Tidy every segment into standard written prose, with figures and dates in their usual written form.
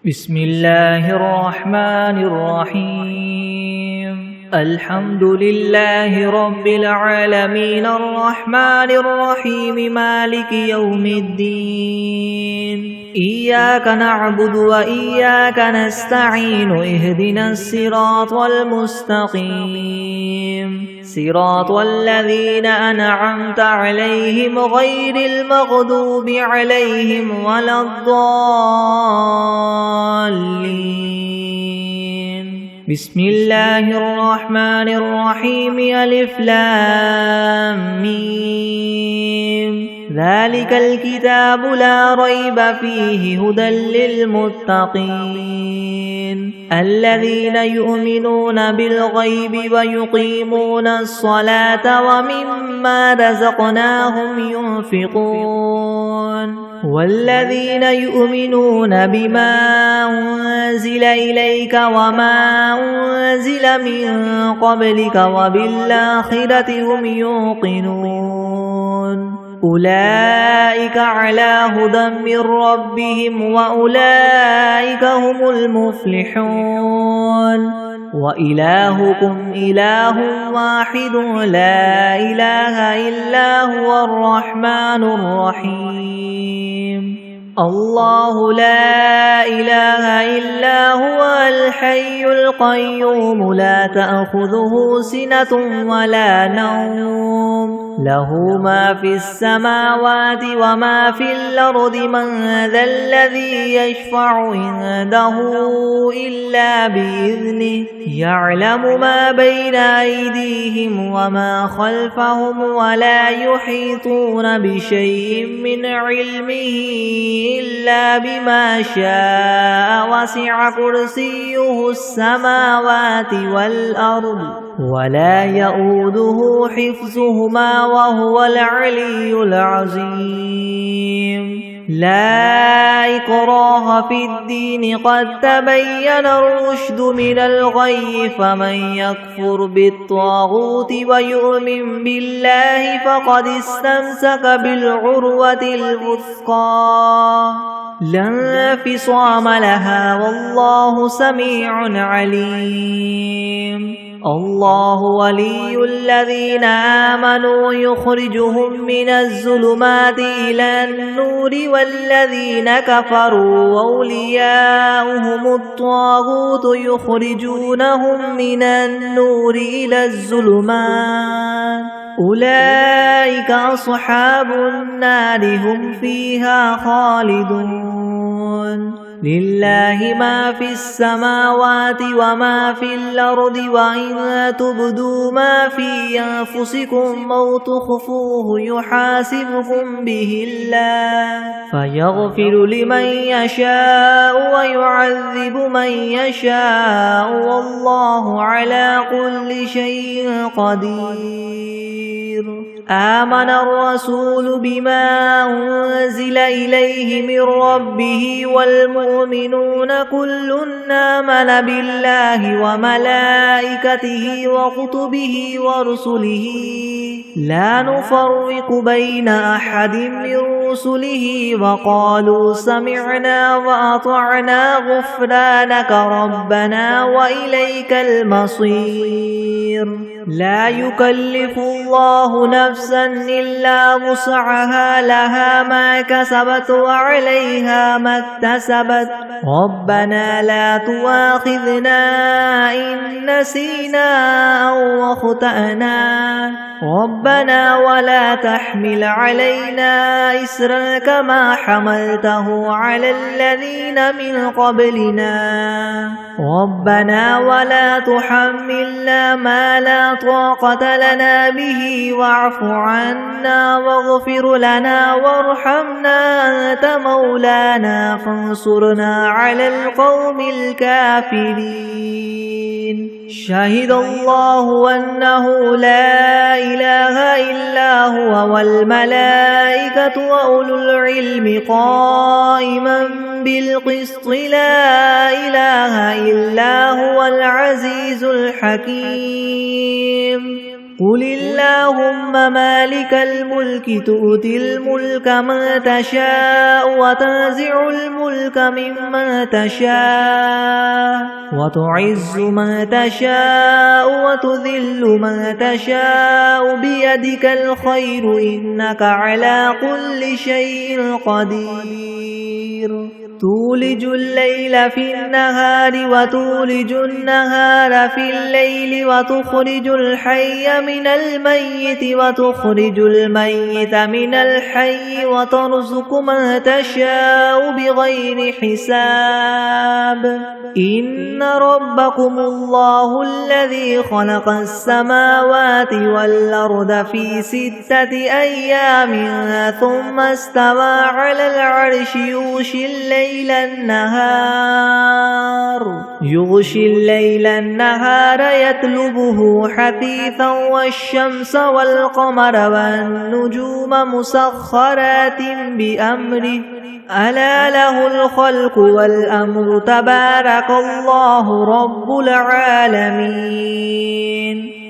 بسم الله الرحمن الرحيم الحمد لله رب العالمين الرحمن الرحيم مالك يوم الدين إياك نعبد وإياك نستعين اهدنا الصراط المستقيم صراط الذين أنعمت عليهم غير المغضوب عليهم ولا الضالين بسم الله الرحمن الرحيم ألف لام ميم ذلك الكتاب لا ريب فيه هدى للمتقين الذين يؤمنون بالغيب ويقيمون الصلاة ومما رزقناهم ينفقون والذين يؤمنون بما أنزل إليك وما أنزل من قبلك وبالآخرة هم يوقنون أولئك على هدى من ربهم وأولئك هم المفلحون وإلهكم إله واحد لا إله إلا هو الرحمن الرحيم الله لا إله إلا هو الحي القيوم لا تأخذه سنة ولا نوم له ما في السماوات وما في الأرض من ذا الذي يشفع عنده إلا بإذنه يعلم ما بين أيديهم وما خلفهم ولا يحيطون بشيء من علمه إلا بما شاء وسع كرسيه السماوات والأرض ولا يؤوده حفظهما وهو العلي العظيم لا إكراه في الدين قد تبين الرشد من الغي فمن يكفر بالطاغوت ويؤمن بالله فقد استمسك بالعروة الوثقى لا انفصام لها والله سميع عليم الله ولي الذين آمنوا يخرجهم من الظلمات إلى النور والذين كفروا أولياؤهم الطاغوت يخرجونهم من النور إلى الظلمات أولئك أصحاب النار هم فيها خالدون لله ما في السماوات وما في الأرض وإن تبدوا ما في أنفسكم أو تخفوه يحاسبكم به الله فيغفر لمن يشاء ويعذب من يشاء والله على كل شيء قدير آمن الرسول بما أنزل إليه من ربه والمؤمنون كل آمن بالله وملائكته وكتبه ورسله لا نفرق بين أحد من رسله وقالوا سمعنا وأطعنا غفرانك ربنا وإليك المصير لا يكلف الله نفسا إلا وسعها لها ما كسبت وعليها ما اكتسبت ربنا لا تؤاخذنا إن نسينا أو أخطأنا ربنا ولا تحمل علينا إسرا كما حملته على الذين من قبلنا ربنا ولا تحملنا ما لا طاقة لنا به واعف عنا واغفر لنا وارحمنا أنت مولانا فانصرنا على القوم الكافرين شهد الله أنه لا إله إلا هو والملائكة وأولو العلم قائما بالقسط لا إله إلا هو العزيز الحكيم قل اللهم مالك الملك تؤتي الملك من تشاء وتنزع الملك ممن تشاء وتعز من تشاء وتذل من تشاء بيدك الخير إنك على كل شيء قدير تولج الليل في النهار وتولج النهار في الليل وتخرج الحي من الميت وتخرج الميت من الحي وترزق من تشاء بغير حساب إن ربكم الله الذي خلق السماوات والأرض في 6 أيام ثم استوى على العرش يغشي الليل النهار يطلبه حثيثا والشمس والقمر والنجوم مسخرات بأمره ألا له الخلق والأمر تبارك الله رب العالمين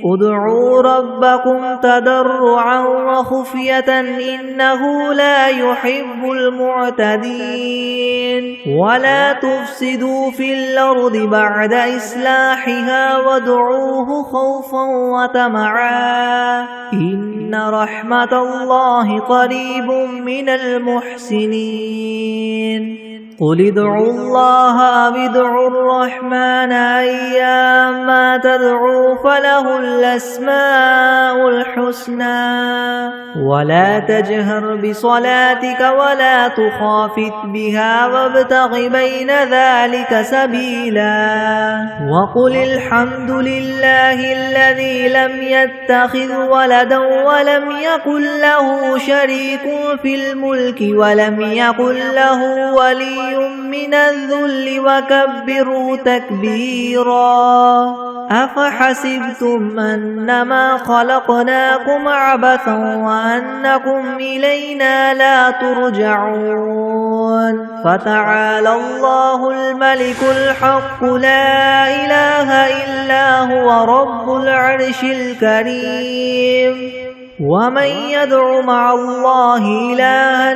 ادعوا ربكم تضرعا وخفية إنه لا يحب المعتدين ولا تفسدوا في الأرض بعد إصلاحها وادعوه خوفا وطمعا إن رحمة الله قريب من المحسنين قل ادعوا الله أو ادعوا الرحمن أيما تدعوا فله الأسماء الحسنى ولا تجهر بصلاتك ولا تخافت بها وابتغ بين ذلك سبيلا وقل الحمد لله الذي لم يتخذ ولدا ولم يكن له شريك في الملك ولم يكن له ولي من الذل وكبروا تكبيرا أفحسبتم أنما خلقناكم عبثا وأنكم إلينا لا ترجعون فتعالى الله الملك الحق لا إله إلا هو رب العرش الكريم ومن يدع مع الله إلها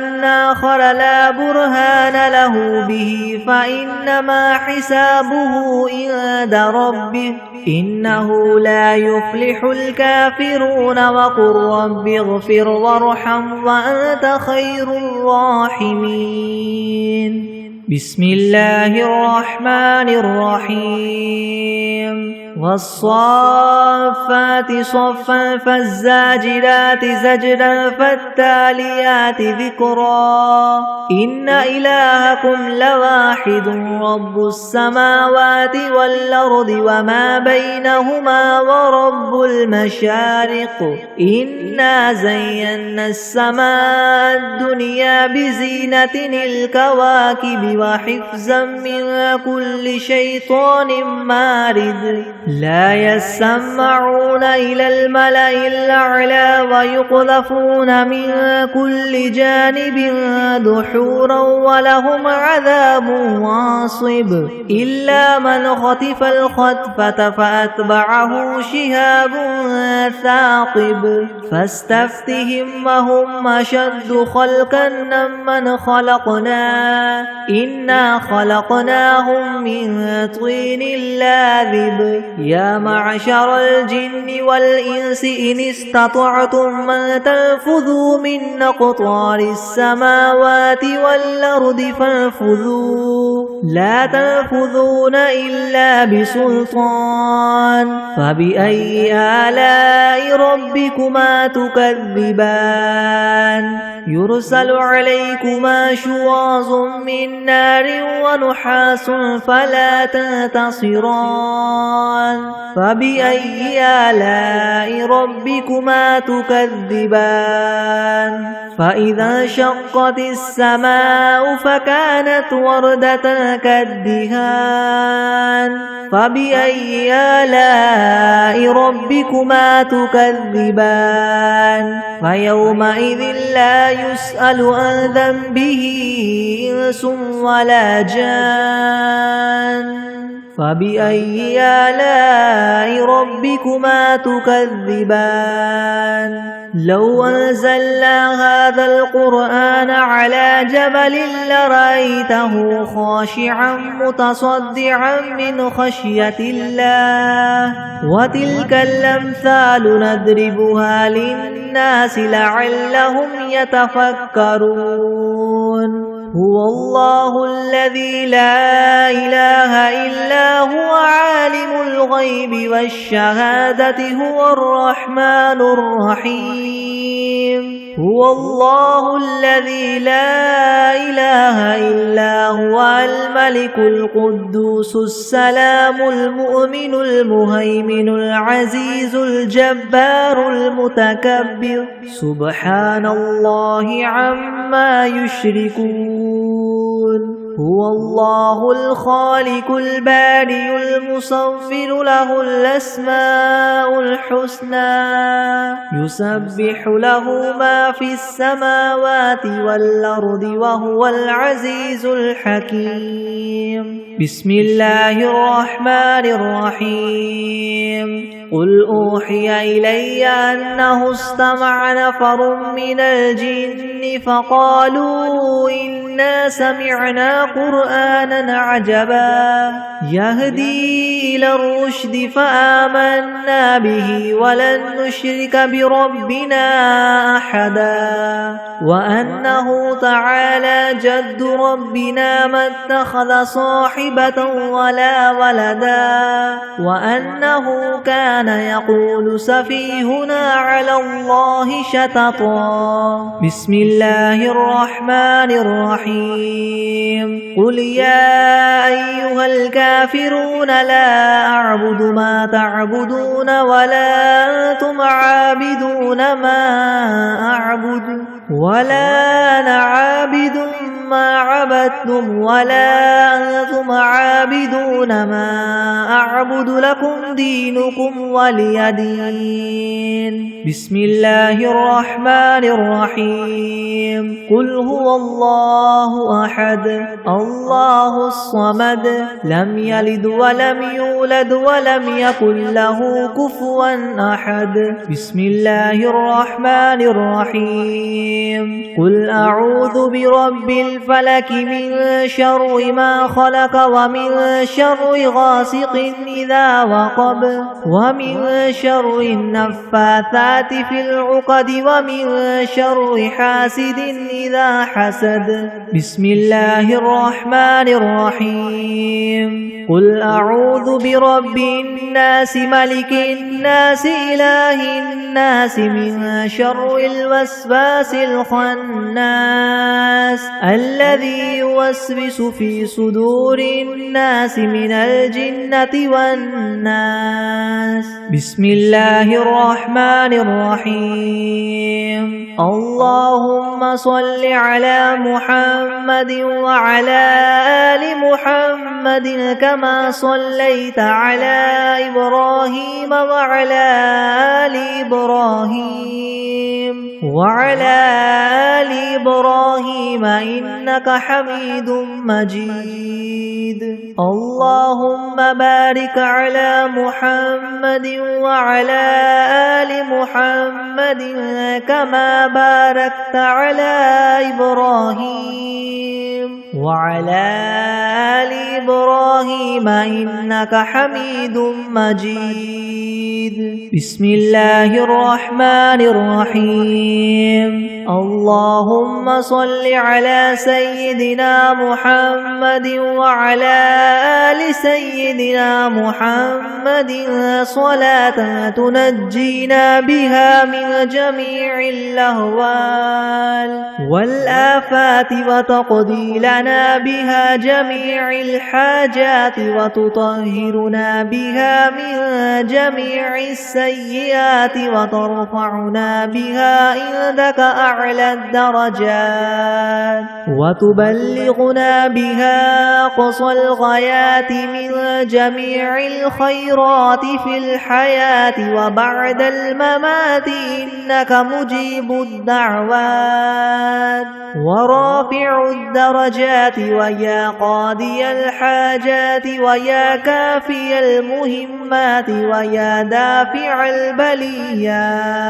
آخر لا برهان له به فإنما حسابه عند ربه إنه لا يفلح الكافرون وقل رب اغفر وارحم وأنت خير الراحمين بسم الله الرحمن الرحيم والصافات صفا فالزاجرات زجرا فالتاليات ذكرا إن إلهكم لواحد رب السماوات والأرض وما بينهما ورب المشارق إنا زينا السماء الدنيا بزينة الكواكب وحفظا من كل شيطان مارد لا يسمعون إلى الملأ الأعلى ويقذفون من كل جانب دحورا ولهم عذاب واصب إلا من خطف الخطفة فأتبعه شهاب ثاقب فاستفتهم وهم أشد خلقا ممن خلقنا إنا خلقناهم من طين لاذب يا معشر الجن والإنس إن استطعتم من تنفذوا من أقطار السماوات والأرض فانفذوا لا تنفذون إلا بسلطان فبأي آلاء ربكما تكذبان يرسل عليكما شواظ من نار ونحاس فلا تنتصران فبأي آلاء ربكما تكذبان فإذا انشقت السماء فكانت وردة كالدهان فبأي آلاء ربكما تكذبان فيومئذ لا يسأل عن ذنبه إنس ولا جان فبأي آلاء ربكما تكذبان لو أنزلنا هذا القرآن على جبل لرأيته خاشعا متصدعا من خشية الله وتلك الأمثال نضربها للناس لعلهم يتفكرون هو الله الذي لا إله إلا هو عالم الغيب والشهادة هو الرحمن الرحيم هو الله الذي لا إله إلا هو الملك القدوس السلام المؤمن المهيمن العزيز الجبار المتكبر سبحان الله عما يشركون هو الله الخالق البارئ المصور له الأسماء الحسنى يسبح له ما في السماوات والأرض وهو العزيز الحكيم بسم الله الرحمن الرحيم قل أوحي إلي أنه استمع نفر من الجن فقالوا إنا سمعنا قرآنا عجبا يهدي إلى الرشد فآمنا به ولن نشرك بربنا أحدا وأنه تعالى جد ربنا ما اتخذ صاحبة ولا ولدا وأنه كان يقول سفيهنا على الله شططا بسم الله الرحمن الرحيم قل يا أيها الكافرون لا أعبد ما تعبدون ولا أنتم عابدون ما أعبد ولا أنا عابد ما عبدتم ولا أنتم عابدون ما أعبد لكم دينكم ولي دين بسم الله الرحمن الرحيم قل هو الله أحد الله الصمد لم يلد ولم يولد ولم يكن له كفوا أحد بسم الله الرحمن الرحيم قل أعوذ برب الفلك من شر ما خلق ومن شر غاسق إذا وقب ومن شر النفاثات في العقد ومن شر حاسد إذا حسد بسم الله الرحمن الرحيم قل أعوذ برب الناس ملك الناس إله الناس من شر الوسواس الخناس الذي يوسوس في صدور الناس من الجنة والناس بسم الله الرحمن الرحيم اللهم صل على محمد وعلى آل محمد كما صليت على إبراهيم وعلى آل إبراهيم إنك حميد مجيد اللهم بارك على محمد وعلى آل محمد كما باركت على إبراهيم وعلى آل إبراهيم إنك حميد مجيد بسم الله الرحمن الرحيم اللهم صل على سيدنا محمد وعلى آل سيدنا محمد صلاة تنجينا بها من جميع الأهوال والآفات وتقضي لنا بها جميع الحاجات وتطهرنا بها من جميع السيئات وترفعنا بها عندك أعلى الدرجات وتبلغنا بها أقصى الغايات الحياة من جميع الخيرات في الحياة وبعد الممات إنك مجيب الدعوات ورافع الدرجات ويا قاضي الحاجات ويا كافي المهمات ويا دافع البليات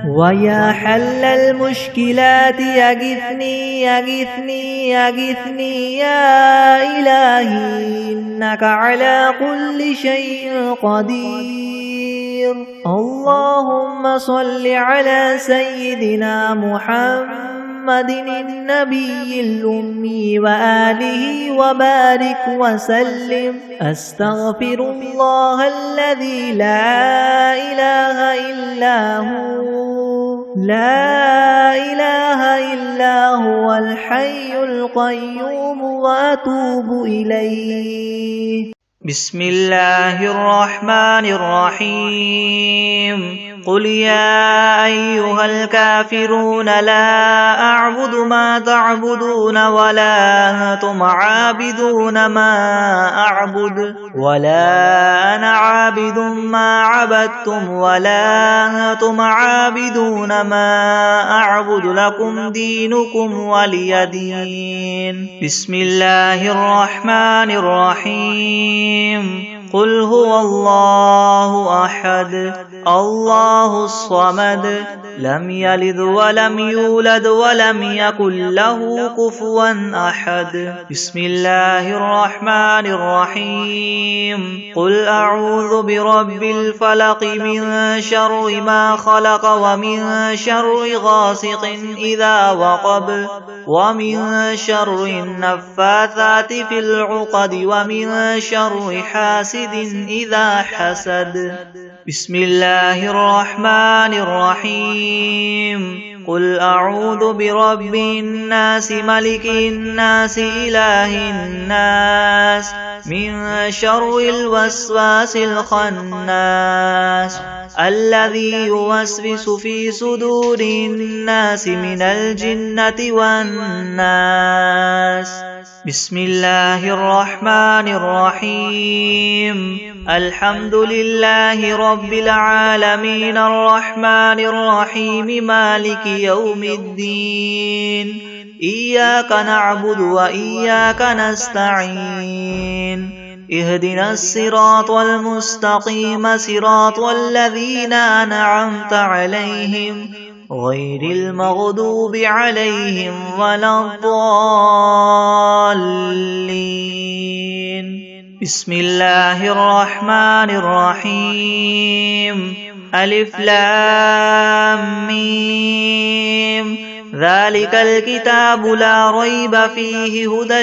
ويا حل المشكلات يغثني يغثني يغثني يا إلهي إنك على كل شيء قدير. اللهم صل على سيدنا محمد النبي الأمي وآله وبارك وسلم. أستغفر الله الذي لا إله إلا هو الحي القيوم وأتوب إليه. بسم الله الرحمن الرحيم. قل يا أيها الكافرون لا أعبد ما تعبدون ولا أنتم عابدون ما أعبد ولا أنا عابد ما عبدتم ولا أنتم عابدون ما أعبد لكم دينكم ولي دين. بسم الله الرحمن الرحيم. قل هو الله أحد الله الصمد لم يلد ولم يولد ولم يكن له كفوا أحد. بسم الله الرحمن الرحيم. قل أعوذ برب الفلق من شر ما خلق ومن شر غاسق إذا وقب ومن شر النفاثات في العقد ومن شر حاسد إذا حسد. بسم الله الرحمن الرحيم. قل أعوذ برب الناس ملك الناس إله الناس من شر الوسواس الخناس الذي يوسوس في صدور الناس من الجنة والناس. بسم الله الرحمن الرحيم. الحمد لله رب العالمين الرحمن الرحيم مالك يوم الدين. إياك نعبد وإياك نستعين. اهدنا الصراط المستقيم صراط الذين أنعمت عليهم غير المغضوب عليهم ولا الضالين. بسم الله الرحمن الرحيم. ألف لام ميم. ذلك الكتاب لا ريب فيه هدى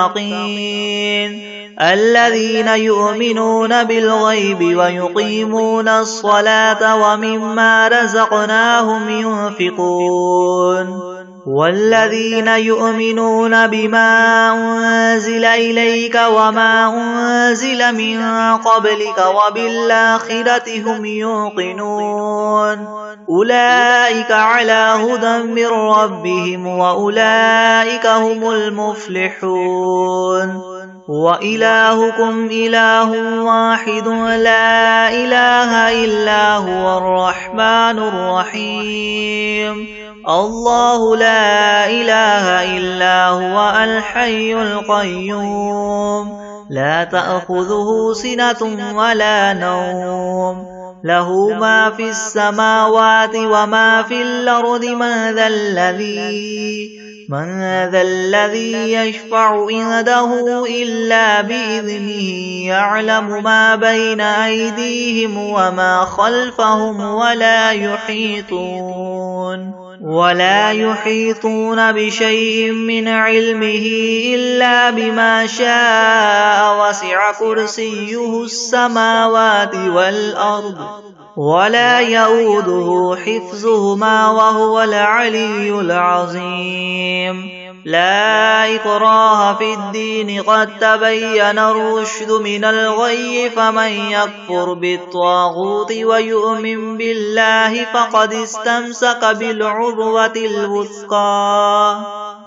للمتقين الذين يؤمنون بالغيب ويقيمون الصلاة ومما رزقناهم ينفقون والذين يؤمنون بما أنزل إليك وما أنزل من قبلك وبالآخرة هم يوقنون أولئك على هدى من ربهم وأولئك هم المفلحون. وإلهكم إله واحد لا إله إلا هو الرحمن الرحيم. الله لا إله إلا هو الحي القيوم لا تأخذه سنة ولا نوم له ما في السماوات وما في الأرض. من ذا الذي يشفع عنده إلا بإذنه يعلم ما بين أيديهم وما خلفهم ولا يحيطون بشيء من علمه إلا بما شاء وسع كرسيه السماوات والأرض ولا يؤوده حفظهما وهو العلي العظيم. لا إكراه في الدين قد تبين الرشد من الغي فمن يكفر بالطاغوت ويؤمن بالله فقد استمسك بالعروة الوثقى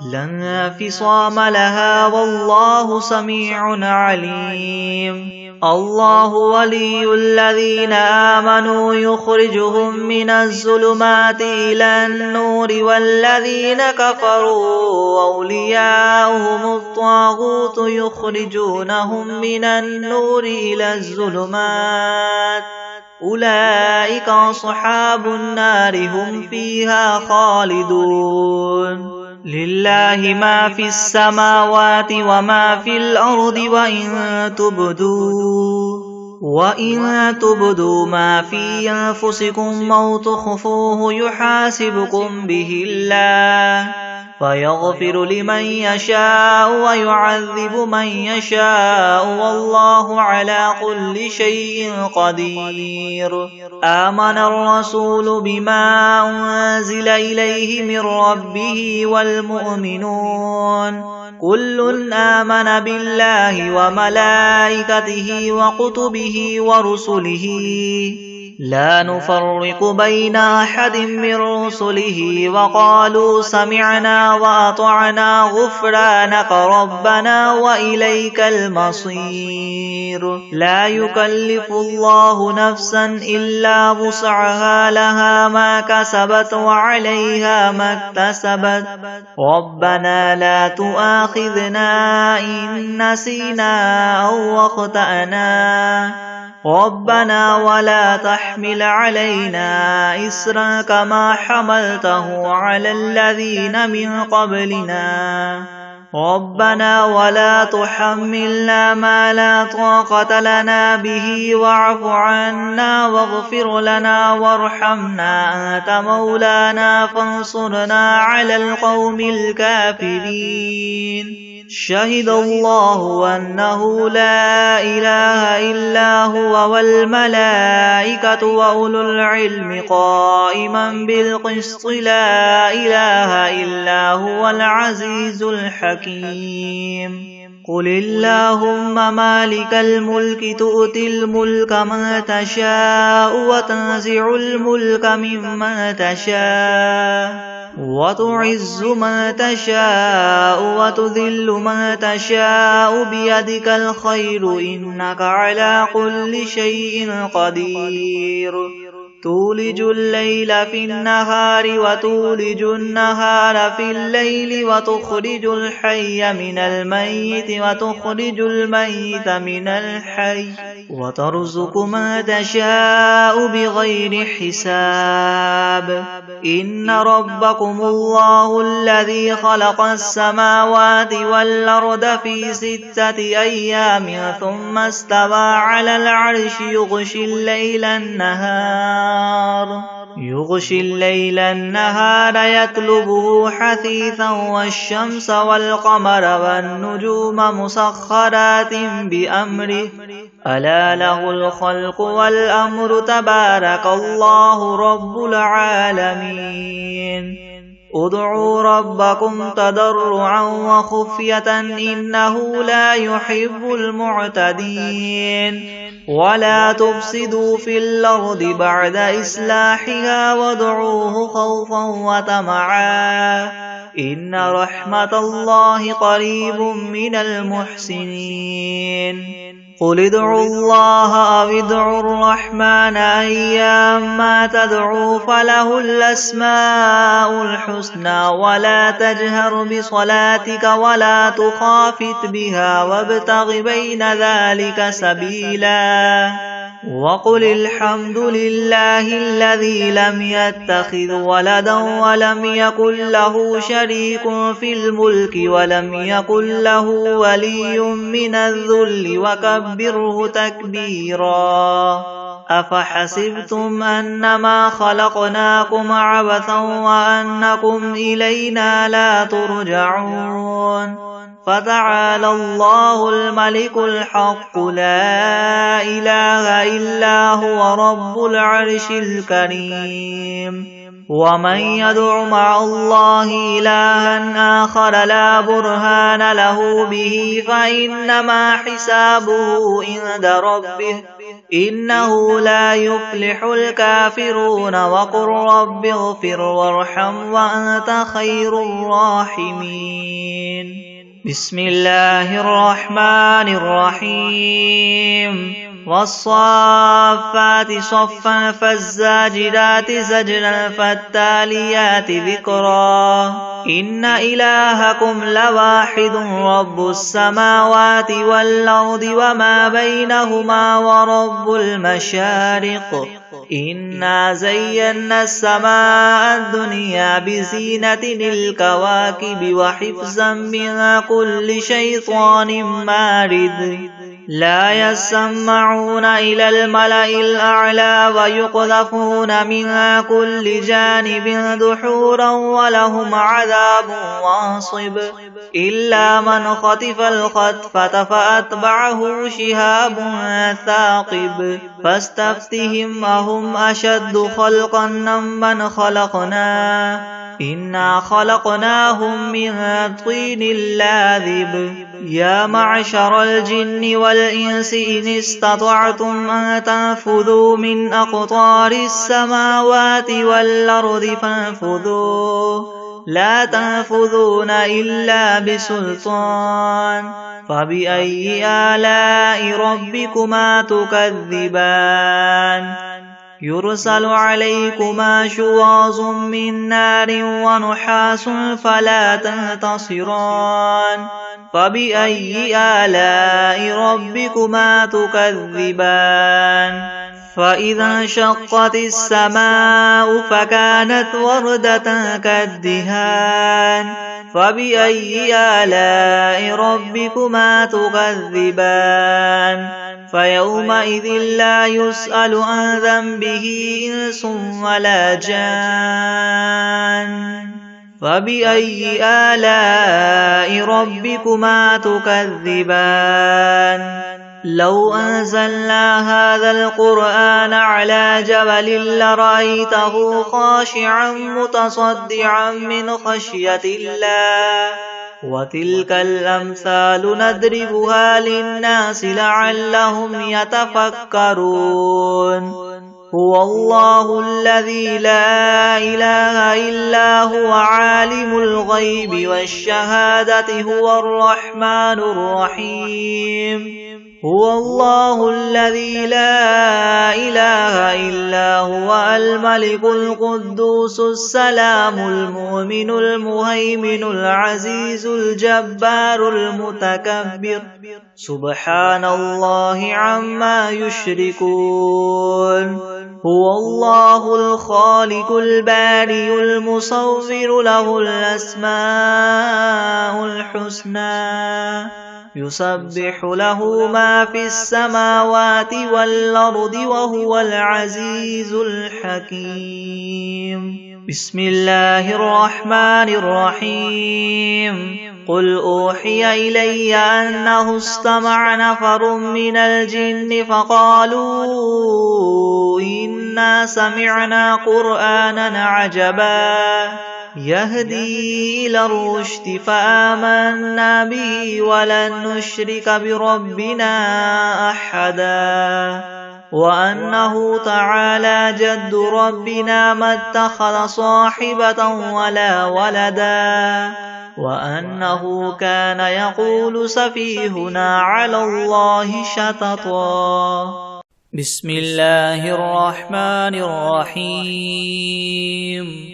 لا انفصام لها والله سميع عليم. الله ولي الذين آمنوا يخرجهم من الظلمات إلى النور والذين كفروا أولياؤهم الطاغوت يخرجونهم من النور إلى الظلمات أولئك أصحاب النار هم فيها خالدون. لله ما في السماوات وما في الأرض وإن تبدوا ما في أنفسكم أو تخفوه يحاسبكم به الله فيغفر لمن يشاء ويعذب من يشاء والله على كل شيء قدير. آمن الرسول بما أنزل إليه من ربه والمؤمنون كل آمن بالله وملائكته وكتبه ورسله لا نفرق بين أحد من رسله وقالوا سمعنا وأطعنا غفرانك ربنا وإليك المصير. لا يكلف الله نفسا إلا وسعها لها ما كسبت وعليها ما اكتسبت ربنا لا تؤاخذنا إن نسينا أو أخطأنا ربنا ولا تحمل علينا إصرا كما حملته على الذين من قبلنا ربنا ولا تحملنا ما لا طاقة لنا به واعف عنا واغفر لنا وارحمنا أنت مولانا فانصرنا على القوم الكافرين. شهد الله أنه لا إله إلا هو والملائكة وأولو العلم قائما بالقسط لا إله إلا هو العزيز الحكيم. قل اللهم مالك الملك تؤتي الملك من تشاء وتنزع الملك ممن تشاء وتعز من تشاء وتذل من تشاء بيدك الخير إنك على كل شيء قدير. تولج الليل في النهار وتولج النهار في الليل وتخرج الحي من الميت وتخرج الميت من الحي وترزق من تشاء بغير حساب. إن ربكم الله الذي خلق السماوات والأرض في 6 أيام ثم استوى على العرش يغشي الليل النهار يطلبه حثيثا والشمس والقمر والنجوم مسخرات بأمره ألا له الخلق والأمر تبارك الله رب العالمين. ادعوا ربكم تضرعا وخفية إنه لا يحب المعتدين. ولا تفسدوا في الأرض بعد إصلاحها وادعوه خوفا وطمعا إن رحمة الله قريب من المحسنين. قل ادعوا الله أو ادعوا الرحمن أيما تدعوا فله الأسماء الحسنى ولا تجهر بصلاتك ولا تخافت بها وابتغ بين ذلك سبيلا. وقل الحمد لله الذي لم يتخذ ولدا ولم يكن له شريك في الملك ولم يكن له ولي من الذل وكبره تكبيرا. أفحسبتم أنما خلقناكم عبثا وأنكم إلينا لا ترجعون. فتعالى الله الملك الحق لا إله إلا هو رب العرش الكريم. ومن يدع مع الله إلها آخر لا برهان له به فإنما حسابه عند ربه إنه لا يفلح الكافرون وقل رب اغفر وارحم وأنت خير الراحمين بسم الله الرحمن الرحيم والصافات صفا فالزاجرات زجرا فالتاليات ذكرا إن إلهكم لواحد رب السماوات والأرض وما بينهما ورب المشارق إنا زينا السماء الدنيا بزينة الكواكب وحفظا من كل شيطان مارد لا يسمعون إلى الملأ الأعلى ويقذفون من كل جانب دحورا ولهم عذاب واصب إلا من خطف الخطفة فأتبعه شهاب ثاقب فاستفتهم أهم أشد خلقا أم من خلقنا إنا خلقناهم من طين لاذب يا معشر الجن والإنس إن استطعتم أن تنفذوا من أقطار السماوات والأرض فانفذوا لا تنفذون إلا بسلطان فبأي آلاء ربكما تكذبان يرسل عليكما شواظ من نار ونحاس فلا تنتصران فبأي آلاء ربكما تكذبان فإذا انشقت السماء فكانت وردة كالدهان فبأي آلاء ربكما تكذبان فيومئذ لا يسأل عن ذنبه إنس ولا جان فبأي آلاء ربكما تكذبان لو أنزلنا هذا القرآن على جبل لرأيته خاشعا متصدعا من خشية الله وتلك الأمثال نضربها للناس لعلهم يتفكرون هو الله الذي لا إله إلا هو عالم الغيب والشهادة هو الرحمن الرحيم هو الله الذي لا إله إلا هو الملك القدوس السلام المؤمن المهيمن العزيز الجبار المتكبر سبحان الله عما يشركون هو الله الخالق البارئ المصور له الأسماء الحسنى يسبح له ما في السماوات والأرض وهو العزيز الحكيم بسم الله الرحمن الرحيم قل أوحي إلي أنه استمع نفر من الجن فقالوا إنا سمعنا قرآنا عجبا يهدي إلى الرشد فآمنا به ولن نشرك بربنا أحدا وأنه تعالى جد ربنا ما اتخذ صاحبة ولا ولدا وأنه كان يقول سفيهنا على الله شططا بسم الله الرحمن الرحيم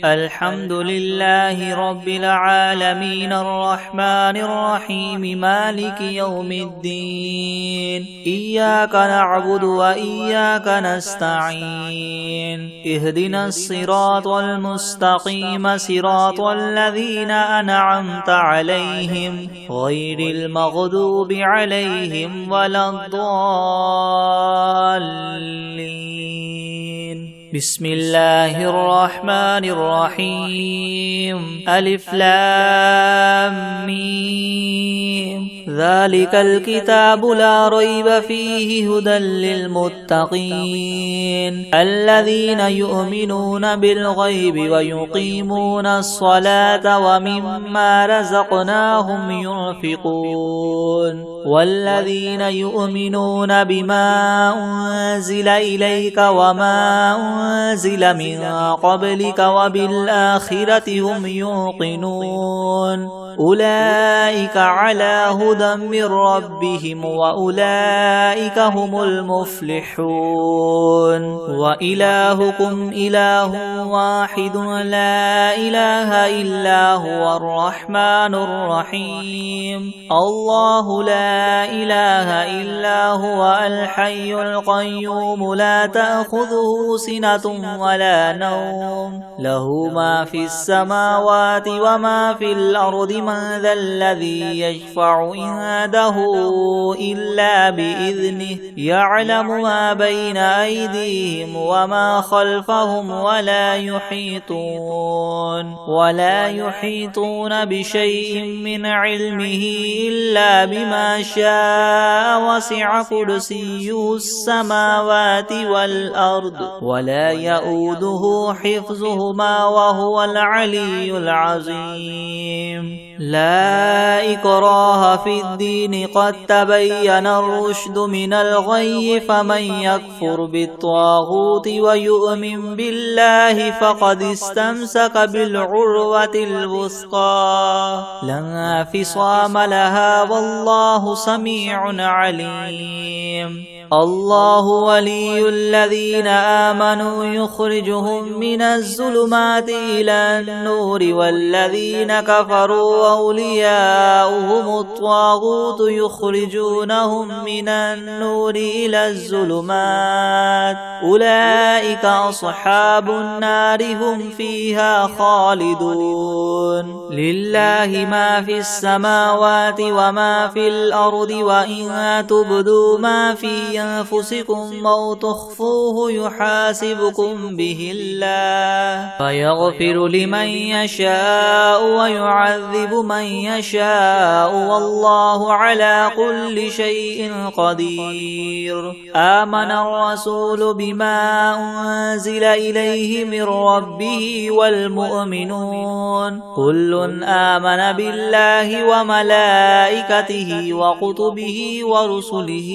الحمد لله رب العالمين الرحمن الرحيم مالك يوم الدين إياك نعبد وإياك نستعين اهدنا الصراط المستقيم صراط الذين أنعمت عليهم غير المغضوب عليهم ولا الضالين بسم الله الرحمن الرحيم ألف لام ميم ذلك الكتاب لا ريب فيه هدى للمتقين الذين يؤمنون بالغيب ويقيمون الصلاة ومما رزقناهم ينفقون والذين يؤمنون بما أنزل إليك وما أنزل من قبلك وبالآخرة هم يوقنون أولئك على هدى من ربهم وأولئك هم المفلحون وإلهكم إله واحد لا إله إلا هو الرحمن الرحيم الله لا إله إلا هو الحي القيوم لا تأخذه سنة ولا نوم له ما في السماوات وما في الأرض من ذا الذي يشفع عنده إلا بإذنه يعلم ما بين أيديهم وما خلفهم ولا يحيطون بشيء من علمه إلا بما شاء وسع كرسيه السماوات والأرض ولا يؤوده حفظهما وهو العلي العظيم لا إكراه في الدين قد تبين الرشد من الغي فمن يكفر بالطاغوت ويؤمن بالله فقد استمسك بالعروة الوثقى لا انفصام لها والله سميع عليم الله ولي الذين آمنوا يخرجهم من الظلمات إلى النور والذين كفروا أولياؤهم الطاغوت يخرجونهم من النور إلى الظلمات أولئك أصحاب النار هم فيها خالدون لله ما في السماوات وما في الأرض وإن تبدوا ما في أنفسكم أو تخفوه يحاسبكم به الله فيغفر لمن يشاء ويعذب من يشاء والله على كل شيء قدير آمن الرسول بما أنزل إليه من ربه والمؤمنون كل آمن بالله وملائكته وكتبه ورسله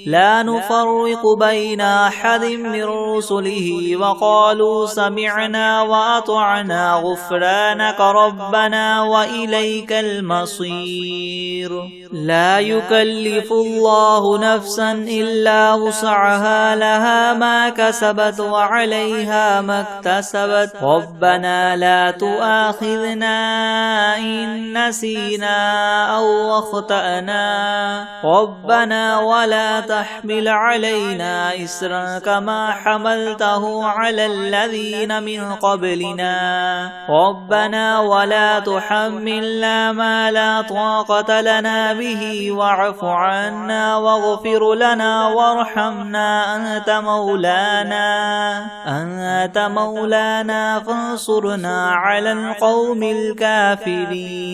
لا نفرق بين أحد من رسله وقالوا سمعنا وأطعنا غفرانك ربنا وإليك المصير لا يكلف الله نفسا إلا وسعها لها ما كسبت وعليها ما اكتسبت ربنا لا تؤاخذنا إن نسينا أو أخطأنا ربنا ولا تحمل علينا إسرا كما حملته على الذين من قبلنا ربنا ولا تحملنا ما لا طاقة لنا به واعف عنا واغفر لنا وارحمنا أنت مولانا فانصرنا على القوم الكافرين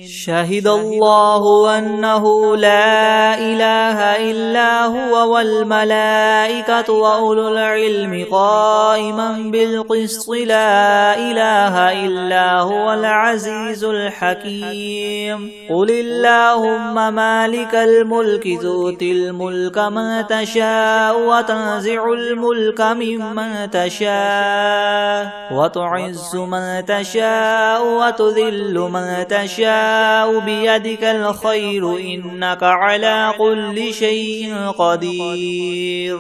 شهد الله أنه لا إله إلا هو والملائكة وأولو العلم قائما بالقسط لا إله إلا هو العزيز الحكيم قل اللهم مالك الملك تؤتي الملك من تشاء وتنزع الملك ممن تشاء وتعز من تشاء وتذل من تشاء بيدك الخير إنك على كل شيء قدير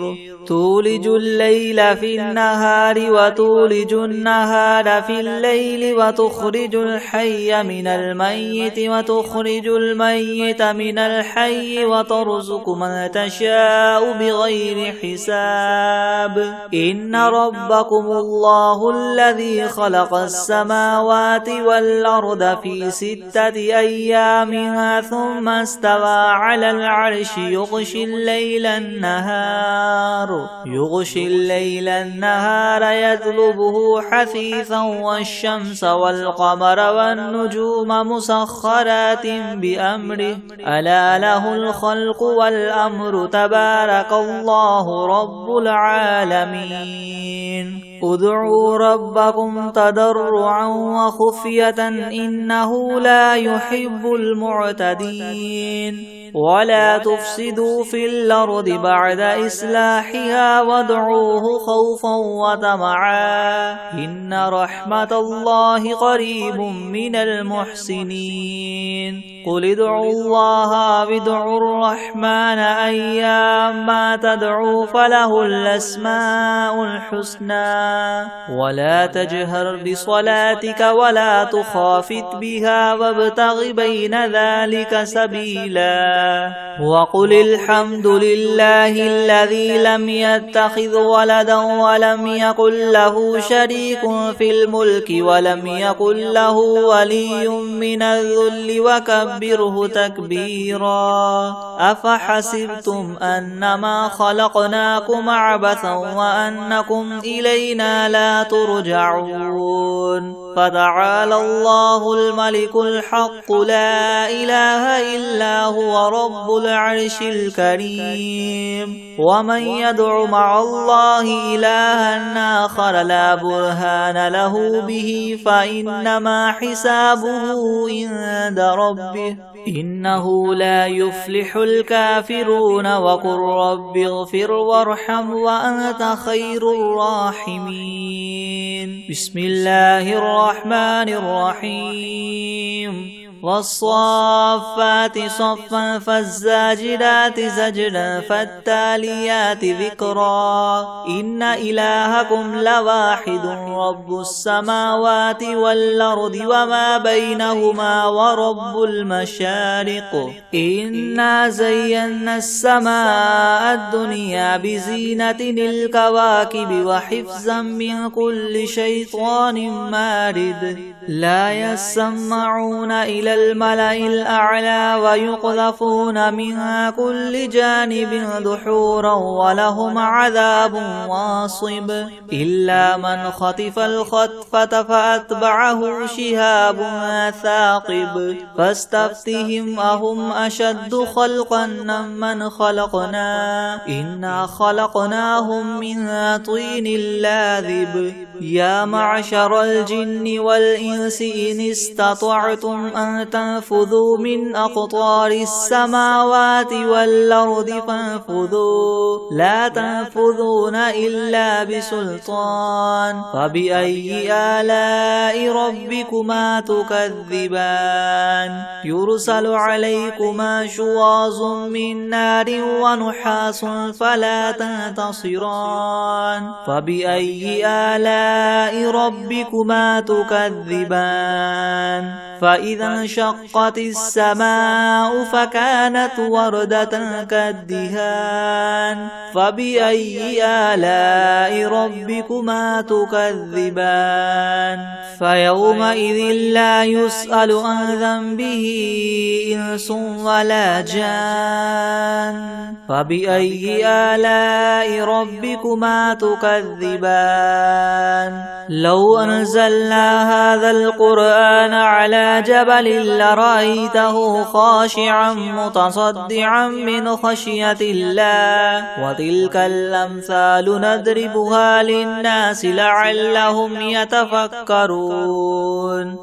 تولج الليل في النهار وتولج النهار في الليل وتخرج الحي من الميت وتخرج الميت من الحي وترزق من تشاء بغير حساب إن ربكم الله الذي خلق السماوات والأرض في 6 أيامها ثم استوى على العرش يغشي الليل النهار يطلبه حثيثا والشمس والقمر والنجوم مسخرات بأمره ألا له الخلق والأمر تبارك الله رب العالمين ادعوا ربكم تضرعا وخفية إنه لا يحب المعتدين ولا تفسدوا في الأرض بعد إصلاحها وادعوه خوفا وطمعا إن رحمة الله قريب من المحسنين قل ادعوا الله وادعوا الرحمن أيما تدعوا فله الأسماء الحسنى ولا تجهر بصلاتك ولا تخافت بها وابتغ بين ذلك سبيلا وقل الحمد لله الذي لم يتخذ ولدا ولم يكن له شريك في الملك ولم يكن له ولي من الذل وكبره تكبيرا أفحسبتم أنما خلقناكم عبثا وأنكم إلينا لا ترجعون فتعالى الله الملك الحق لا إله إلا هو رب العرش الكريم ومن يدع مع الله إلها آخر لا برهان له به فإنما حسابه عند ربه إنه لا يفلح الكافرون وقل رب اغفر وارحم وأنت خير الراحمين بسم الله الرحمن الرحيم والصافات صفا فالزاجرات زجرا فالتاليات ذكرا إن إلهكم لواحد رب السماوات والأرض وما بينهما ورب المشارق إنا زينا السماء الدنيا بزينة الكواكب وحفظا من كل شيطان مارد لا يسمعون إلى الملأ الأعلى ويقذفون منها كل جانب دحورا ولهم عذاب واصب إلا من خطف الخطفة فأتبعه شهاب ثاقب فاستفتهم أهم أشد خلقا من خلقنا إنا خلقناهم من طين لاذب يا معشر الجن والإنس إن استطعتم أن تنفذوا من أقطار السماوات والأرض فانفذوا لا تنفذون إلا بسلطان فبأي آلاء ربكما تكذبان يرسل عليكما شواظ من نار ونحاس فلا تنتصران فبأي آلاء ربكما تكذبان فإذا انشقت السماء فكانت وردة كالدهان فبأي آلاء ربكما تكذبان فيومئذ لا يسأل عن ذنبه إنس ولا جان فبأي آلاء ربكما تكذبان لو أنزلنا هذا القرآن على جبل لرأيته خاشعا متصدعا من خشية الله وتلك الأمثال نضربها للناس لعلهم يتفكرون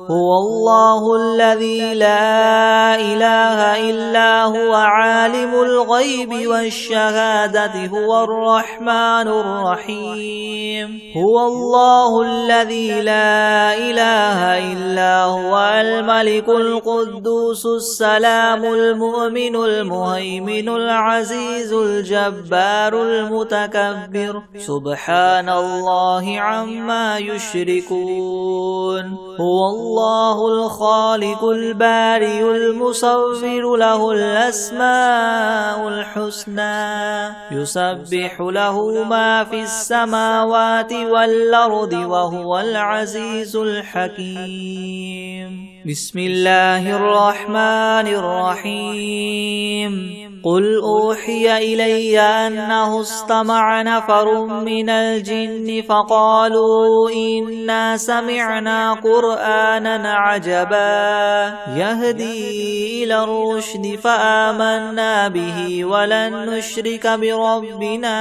هو الله الذي لا إله إلا هو عالم الغيب والشهادة هو الرحمن الرحيم هو الله الذي لا إله إلا هو الملك القدوس السلام المؤمن المهيمن العزيز الجبار المتكبر سبحان الله عما يشركون هو الله الخالق البارئ المصور له الأسماء الحسنى يسبح له ما في السماوات والأرض وهو العزيز الحكيم بسم الله الرحمن الرحيم قل أوحي إلي أنه استمع نفر من الجن فقالوا إنا سمعنا قرآنا عجبا يهدي إلى الرشد فآمنا به ولن نشرك بربنا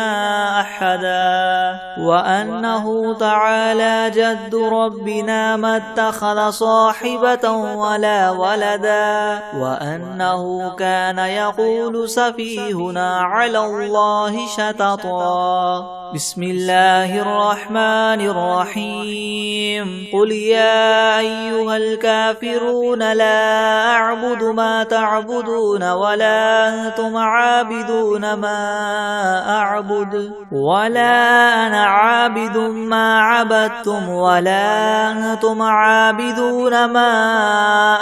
أحدا وأنه تعالى جد ربنا ما اتخذ صاحبة ولا ولدا وأنه كان يقول سفيهنا على الله شططا بسم الله الرحمن الرحيم قل يا أيها الكافرون لا أعبد ما تعبدون ولا أنتم عابدون ما أعبد ولا أنا عابد ما عبدتم ولا أنتم عابدون ما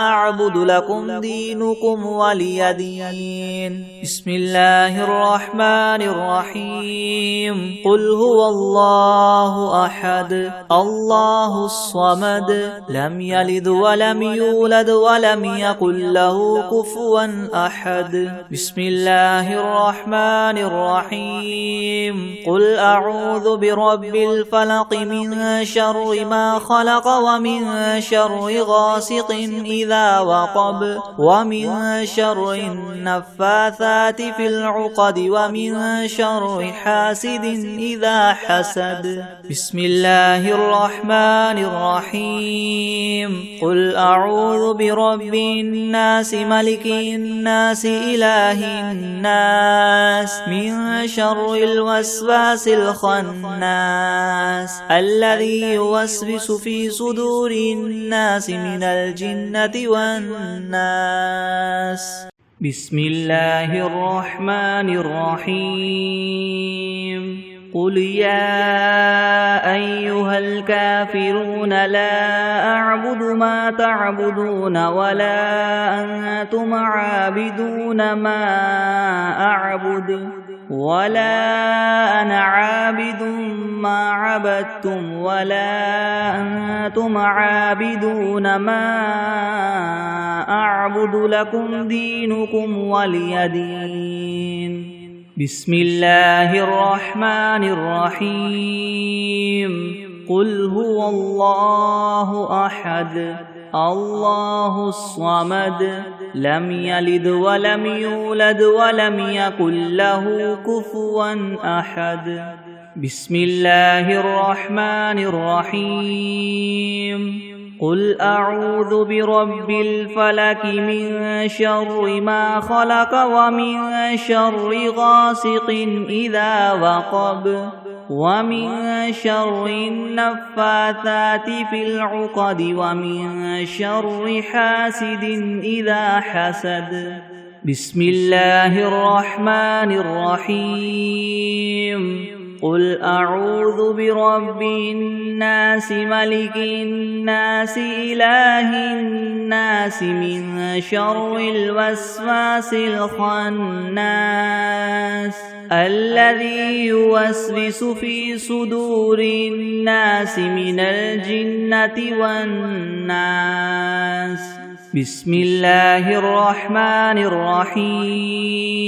أعبد لكم دينكم ولي دين بسم الله الرحمن الرحيم قل هو الله أحد الله الصمد لم يلد ولم يولد ولم يكن له كفوا أحد بسم الله الرحمن الرحيم قل أعوذ برب الفلق من شر ما خلق ومن شر غاسق إذا وقب ومن شر النفاثات في العقد ومن شر حاسد إذا حسد بسم الله الرحمن الرحيم قل أعوذ برب الناس ملك الناس إله الناس من شر الوسواس الخناس الذي يوسوس في صدور الناس من الجنة والناس بسم الله الرحمن الرحيم قل يا أيها الكافرون لا أعبد ما تعبدون ولا أنتم عابدون ما أعبد ولا أنا عابد ما عبدتم ولا أنتم عابدون ما أعبد لكم دينكم ولي دين بسم الله الرحمن الرحيم قل هو الله أحد الله الصمد لم يلد ولم يولد ولم يكن له كفوا أحد بسم الله الرحمن الرحيم قل أعوذ برب الفلك من شر ما خلق ومن شر غاسق إذا وقب ومن شر النفاثات في العقد ومن شر حاسد إذا حسد بسم الله الرحمن الرحيم قل أعوذ برب الناس ملك الناس إله الناس من شر الوسواس الخناس الذي يوسوس في صدور الناس من الجنة والناس بسم الله الرحمن الرحيم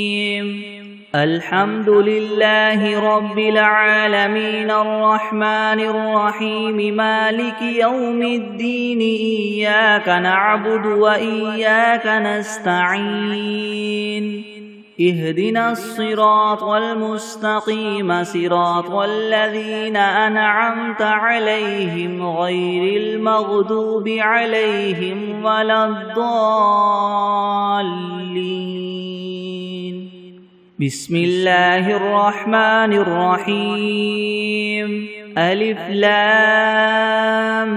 الحمد لله رب العالمين الرحمن الرحيم مالك يوم الدين إياك نعبد وإياك نستعين اهدنا الصراط المستقيم صراط الذين أنعمت عليهم غير المغضوب عليهم ولا الضالين بسم الله الرحمن الرحيم ألف لام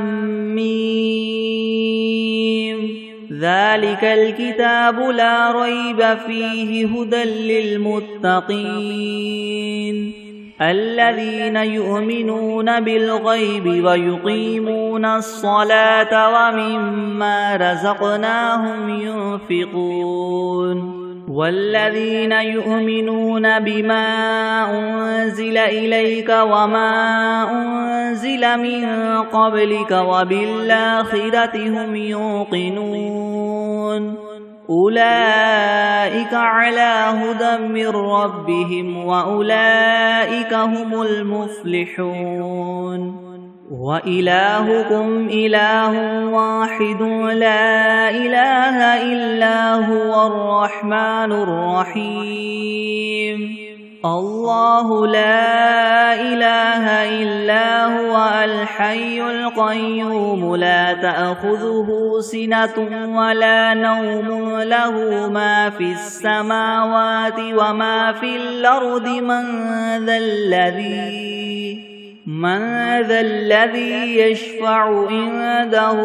ميم ذلك الكتاب لا ريب فيه هدى للمتقين الذين يؤمنون بالغيب ويقيمون الصلاة ومما رزقناهم ينفقون والذين يؤمنون بما أنزل إليك وما أنزل من قبلك وبالآخرة هم يوقنون أولئك على هدى من ربهم وأولئك هم المفلحون وإلهكم إله واحد لا إله إلا هو الرحمن الرحيم الله لا إله إلا هو الحي القيوم لا تأخذه سنة ولا نوم له ما في السماوات وما في الأرض من ذا الذي يشفع عنده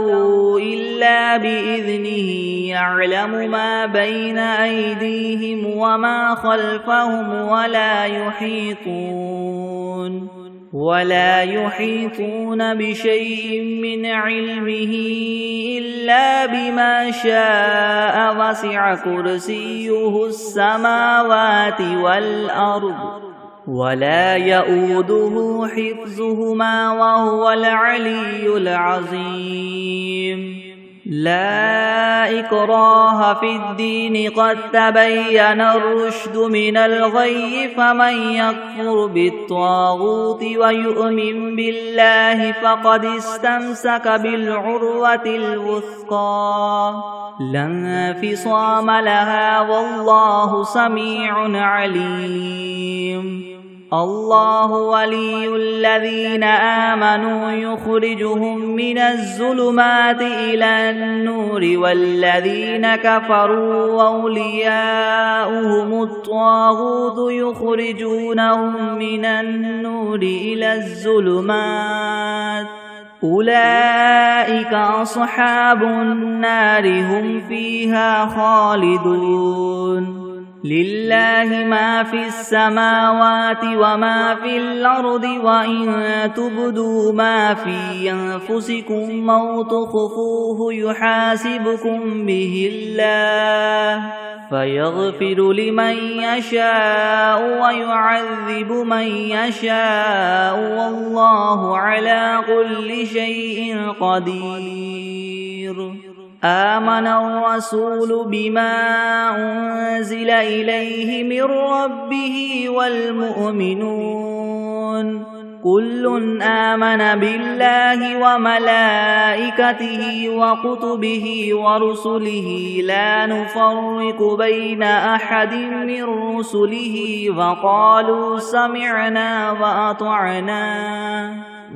إلا بإذنه يعلم ما بين أيديهم وما خلفهم ولا يحيطون بشيء من علمه إلا بما شاء وسع كرسيه السماوات والأرض ولا يؤوده حفظهما وهو العلي العظيم لا إكراه في الدين قد تبين الرشد من الغي فمن يكفر بالطاغوت ويؤمن بالله فقد استمسك بالعروة الوثقى لا انفصام لها والله سميع عليم الله ولي الذين آمنوا يخرجهم من الظلمات إلى النور والذين كفروا أولياؤهم الطاغوت يخرجونهم من النور إلى الظلمات أولئك أصحاب النار هم فيها خالدون لله ما في السماوات وما في الأرض وإن تبدوا ما في أنفسكم أو تخفوه يحاسبكم به الله فيغفر لمن يشاء ويعذب من يشاء والله على كل شيء قدير آمن الرسول بما أنزل إليه من ربه والمؤمنون كل آمن بالله وملائكته وكتبه ورسله لا نفرق بين أحد من رسله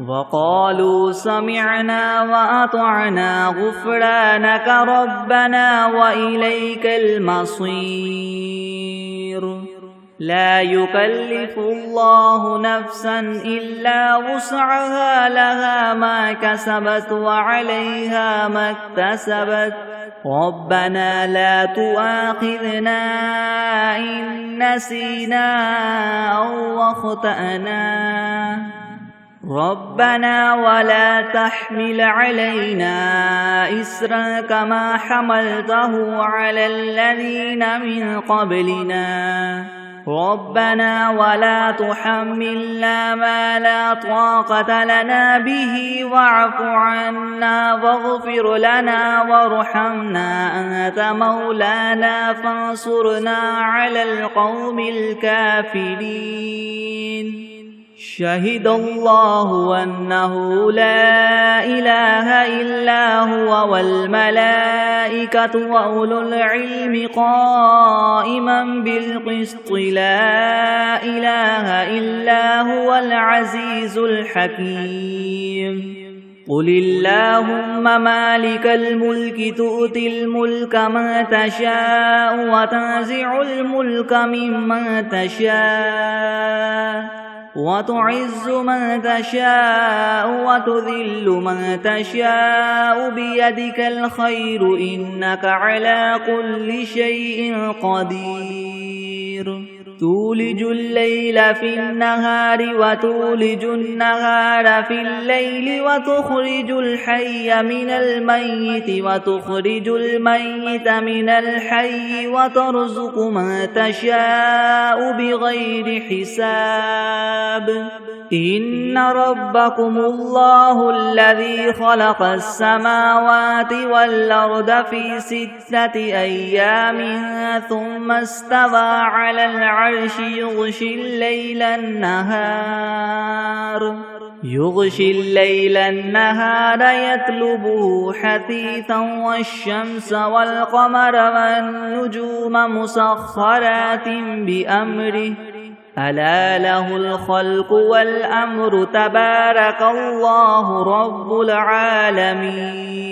وقالوا سمعنا وأطعنا غفرانك ربنا وإليك المصير لا يكلف الله نفسا إلا وسعها لها ما كسبت وعليها ما اكتسبت ربنا لا تؤاخذنا إن نسينا أو أخطأنا ربنا ولا تحمل علينا إسرا كما حملته على الذين من قبلنا ربنا ولا تحملنا ما لا طاقة لنا به واعف عنا واغفر لنا وارحمنا أنت مولانا فانصرنا على القوم الكافرين شهد الله أنه لا إله إلا هو والملائكة وأولو العلم قائما بالقسط لا إله إلا هو العزيز الحكيم قل اللهم مالك الملك تؤتي الملك من تشاء وتنزع الملك ممن تشاء وتعز من تشاء وتذل من تشاء بيدك الخير إنك على كل شيء قدير تولج الليل في النهار وتولج النهار في الليل وتخرج الحي من الميت وتخرج الميت من الحي وترزق من تشاء بغير حساب إن ربكم الله الذي خلق السماوات والأرض في 6 أيام ثم استوى على العرش يغشي الليل النهار يطلبه حثيثا والشمس والقمر والنجوم مسخرات بأمره ألا له الخلق والأمر تبارك الله رب العالمين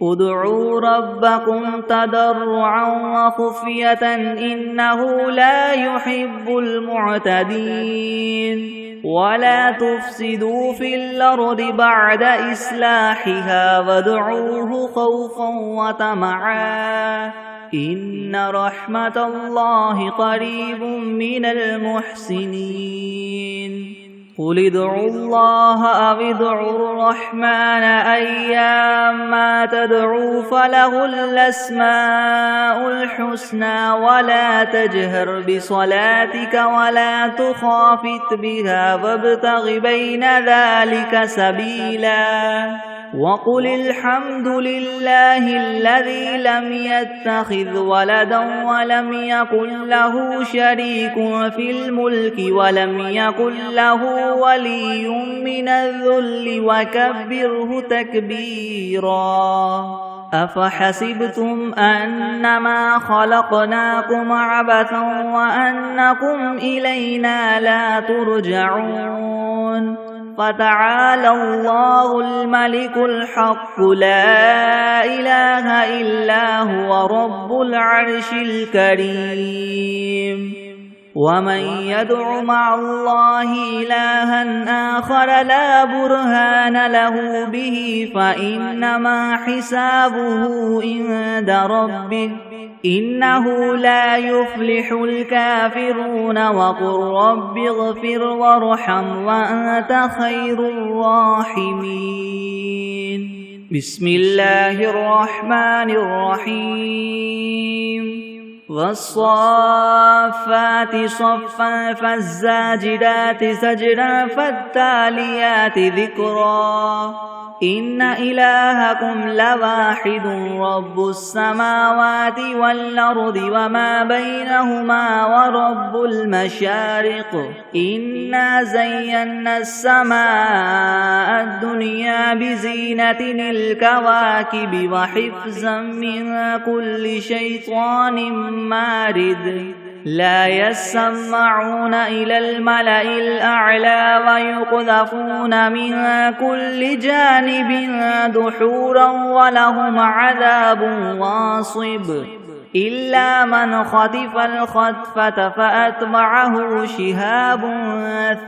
ادعوا ربكم تضرعا وخفية إنه لا يحب المعتدين ولا تفسدوا في الأرض بعد إصلاحها وادعوه خوفا وطمعا إن رحمة الله قريب من المحسنين قل ادعوا الله أو ادعوا الرحمن أيما تدعوا فله الأسماء الحسنى ولا تجهر بصلاتك ولا تخافت بها وابتغ بين ذلك سبيلا وقل الحمد لله الذي لم يتخذ ولدا ولم يكن له شريك في الملك ولم يكن له ولي من الذل وكبره تكبيرا أفحسبتم أنما خلقناكم عبثا وأنكم إلينا لا ترجعون فتعالى الله الملك الحق لا إله إلا هو رب العرش الكريم ومن يدع مع الله إلها آخر لا برهان له به فإنما حسابه عند ربه إنه لا يفلح الكافرون وقل رب اغفر وارحم وأنت خير الراحمين بسم الله الرحمن الرحيم والصافات صفا فالزاجرات زجرا فالتاليات ذكرا إن إلهكم لواحد رب السماوات والأرض وما بينهما ورب المشارق إنا زينا السماء الدنيا بزينة الكواكب وحفظا من كل شيطان مارد لا يسمعون إلى الملأ الأعلى ويقذفون من كل جانب دحورا ولهم عذاب واصب إلا من خطف الخطفة فأتبعه شهاب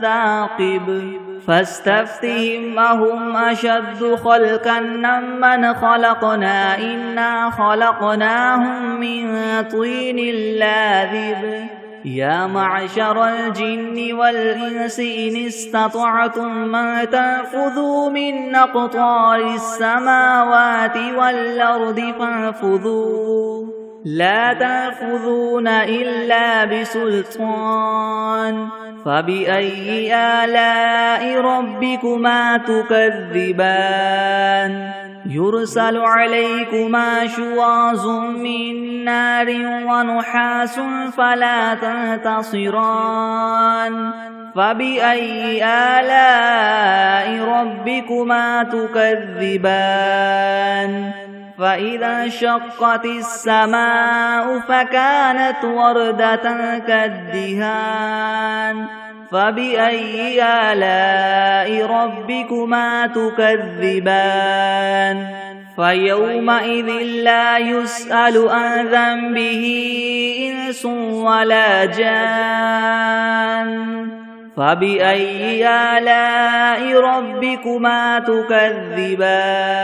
ثاقب فاستفتهم أهم أشد خلقا ممن خلقنا إنا خلقناهم من طين لاذب يا معشر الجن والإنس إن استطعتم أن تنفذوا من أقطار السماوات والأرض فانفذوا لا تنفذون إلا بسلطان فبأي آلاء ربكما تكذبان يرسل عليكما شواظ من نار ونحاس فلا تنتصران فبأي آلاء ربكما تكذبان فإذا انشقت السماء فكانت وردة كالدهان فبأي آلاء ربكما تكذبان فيومئذ لا يسأل عن ذنبه إنس ولا جان فبأي آلاء ربكما تكذبان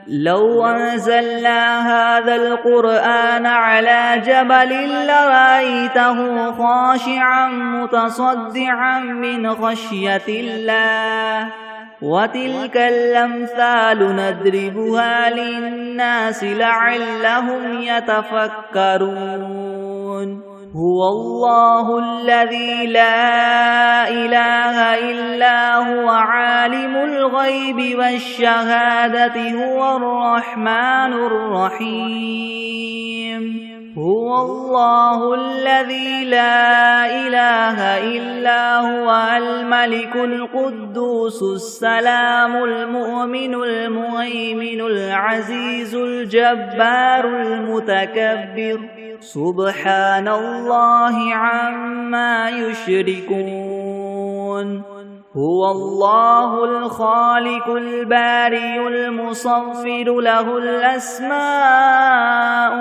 لو أنزلنا هذا القرآن على جبل لرأيته خاشعا متصدعا من خشية الله وتلك الأمثال نضربها للناس لعلهم يتفكرون هو الله الذي لا إله إلا هو عالم الغيب والشهادة هو الرحمن الرحيم هو الله الذي لا إله إلا هو الملك القدوس السلام المؤمن المهيمن العزيز الجبار المتكبر سبحان الله عما يشركون هو الله الخالق البارئ المصور له الأسماء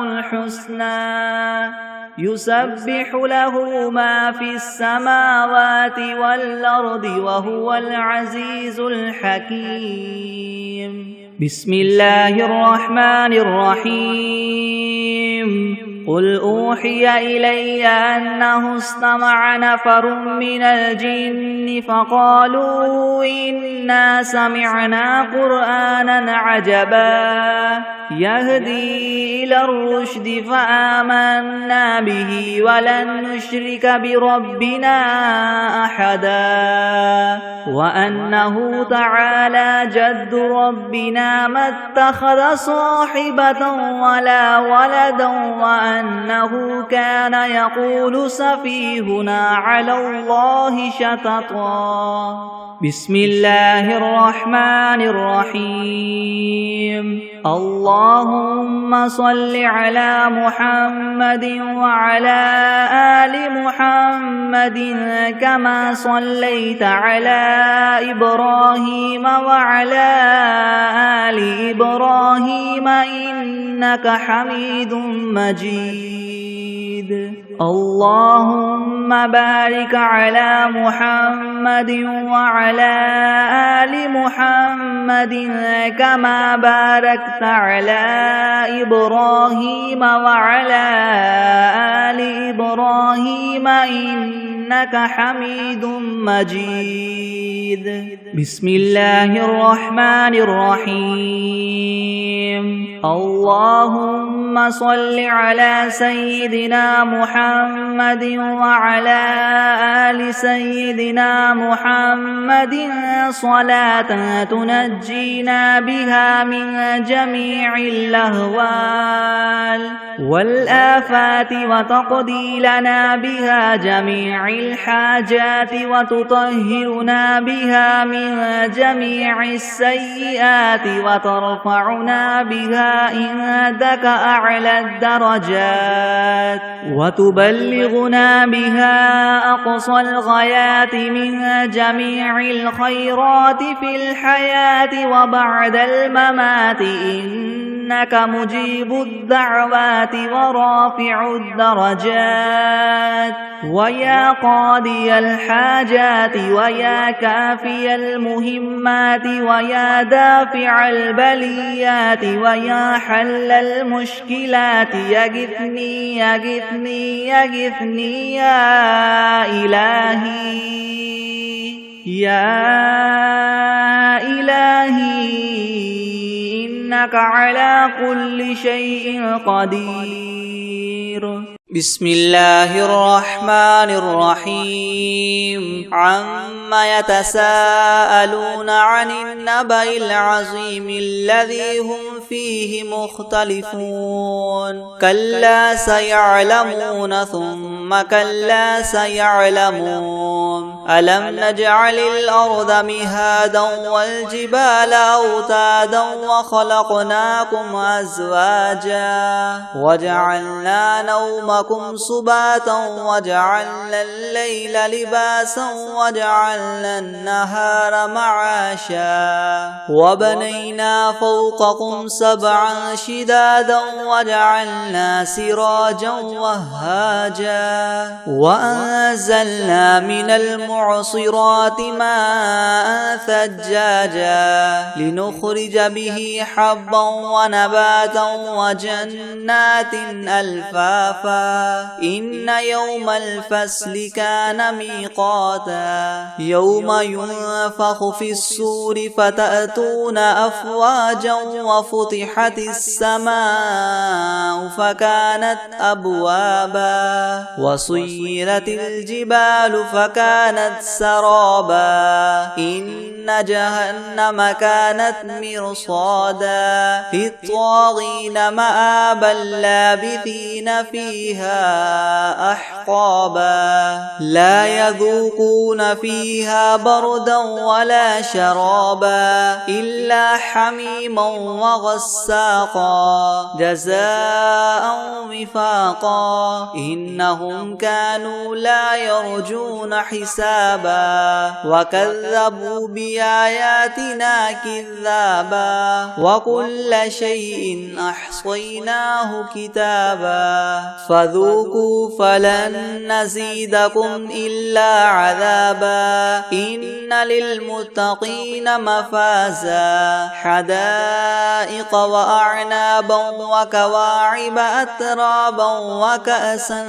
الحسنى يسبح له ما في السماوات والأرض وهو العزيز الحكيم بسم الله الرحمن الرحيم قل أوحي إلي أنه استمع نفر من الجن فقالوا إنا سمعنا قرآنا عجبا يهدي إلى الرشد فآمنا به ولن نشرك بربنا أحدا وأنه تعالى جد ربنا ما اتخذ صاحبة ولا ولدا وأنه كان يقول سفيهنا على الله شططا بسم الله الرحمن الرحيم اللهم صل على محمد وعلى آل محمد كما صليت على إبراهيم وعلى آل إبراهيم إنك حميد مجيد اللهم بارك على محمد وعلى آل محمد كما باركت على إبراهيم وعلى آل إبراهيم إنك حميد مجيد بسم الله الرحمن الرحيم اللهم صل على سيدنا محمد وعلى آل سيدنا محمد صلاة تنجينا بها من جميع الأهوال والآفات وتقضي لنا بها جميع الحاجات وتطهرنا بها من جميع السيئات وترفعنا بها عندك أعلى الدرجات وتبلغنا بها أقصى الغايات من جميع الخيرات في الحياة وبعد الممات إنك مجيب الدعوات ورافع الدرجات ويا قاضي الحاجات ويا كافي المهمات ويا دافع البليات ويا حل المشكلات يغثني يغثني يغثني يا إلهي يا إلهي إنك على كل شيء قدير بسم الله الرحمن الرحيم عما يتساءلون عن النبأ العظيم الذي هم فيه مختلفون كلا سيعلمون ثم كلا سيعلمون ألم نجعل الأرض مهادا والجبال أوتادا وخلقناكم أزواجا وجعلنا نومكم سباتا وجعلنا الليل لباسا وجعلنا النهار معاشا وبنينا فوقكم سبعا شدادا وجعلنا سراجا وهاجا وأنزلنا من المعصرات فالمعصرات ماء ثجاجا لنخرج به حبا ونباتا وجنات ألفافا إن يوم الفصل كان ميقاتا يوم ينفخ في الصور فتأتون أفواجا وفتحت السماء فكانت أبوابا وسيرت الجبال فكانت سرابا إن جهنم كانت مرصادا للطاغين مآبا لابثين فيها أحقابا لا يذوقون فيها بردا ولا شرابا إلا حميما وغساقا جزاء وفاقا إنهم كانوا لا يرجون حسابا وكذبوا بآياتنا كذابا وكل شيء أحصيناه كتابا فذوقوا فلن نزيدكم إلا عذابا إن للمتقين مفازا حدائق وأعنابا وكواعب أترابا وكأسا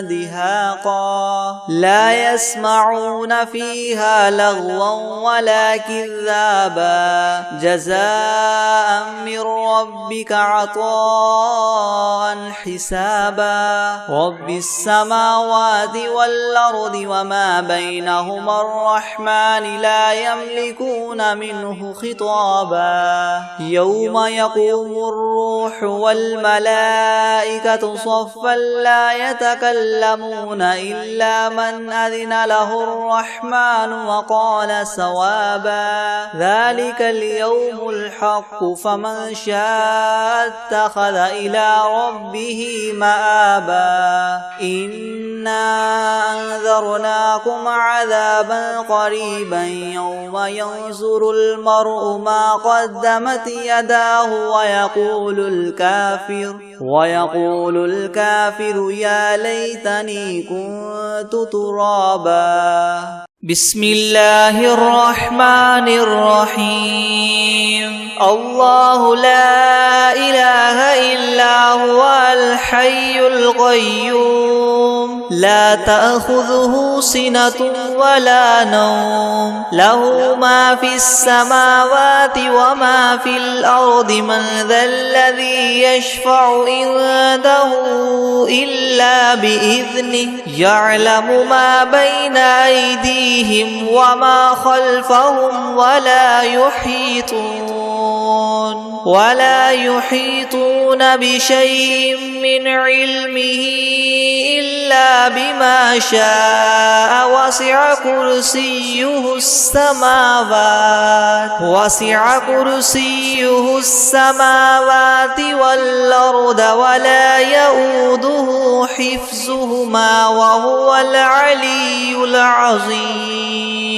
دهاقا لا يسمعون فيها لغوا ولا كذابا جزاء من ربك عطاء حسابا رب السماوات والأرض وما بينهما الرحمن لا يملكون منه خطابا يوم يقوم الروح والملائكة صفا لا يتكلمون إلا من أذن له الرحمن وقال صوابا ذلك اليوم الحق فمن شاء اتخذ إلى ربه مآبا إنا أنذرناكم عذابا قريبا يوم ينظر المرء ما قدمت يداه ويقول الكافر يا ليتني كنت ترابا بسم الله الرحمن الرحيم الله لا إله إلا هو الحي القيوم لا تأخذه سنة ولا نوم له ما في السماوات وما في الأرض من ذا الذي يشفع عنده إلا بإذنه يعلم ما بين أيديهم وما خلفهم ولا يحيطون بشيء من علمه إلا بما شاء وسع كرسيه السماوات والأرض ولا يؤوده حفظهما وهو العلي العظيم